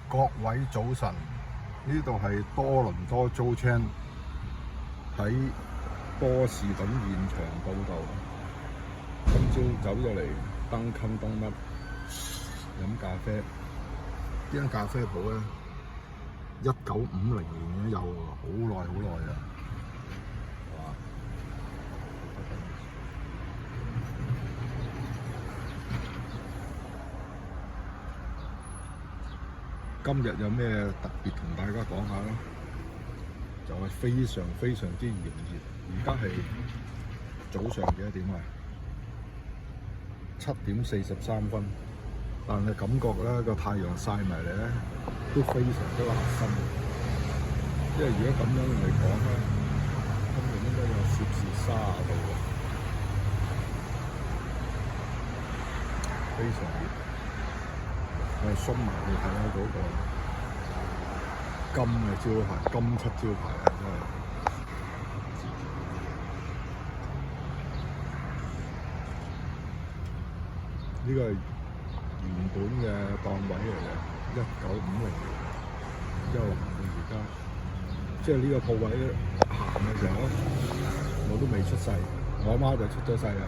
各位早晨，呢度係多倫多租車喺波士頓現場報道。今朝走咗嚟Dunkin' Donuts飲咖啡。呢間咖啡鋪咧，1950年嘅有喎，好耐啦。哇！今日有咩特別同大家講下咧？就係非常之炎熱，而家係早上幾多點啊？7點43分，但係感覺咧個太陽曬埋嚟咧，都非常之辣身。因為如果咁樣嚟講咧，今日應該有攝氏30度喎，非常熱。我哋縮埋去睇下嗰個金嘅招牌，金漆招牌啊，真係。呢個係原本嘅檔位嚟嘅，1950年之後到而家，即係呢個鋪位行嘅時候咧，我都未出世，我阿媽就出咗世啦。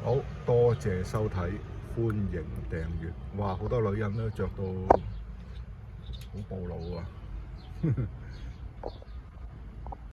好多謝收睇，歡迎訂閱。哇！好多女人都着到好暴露啊！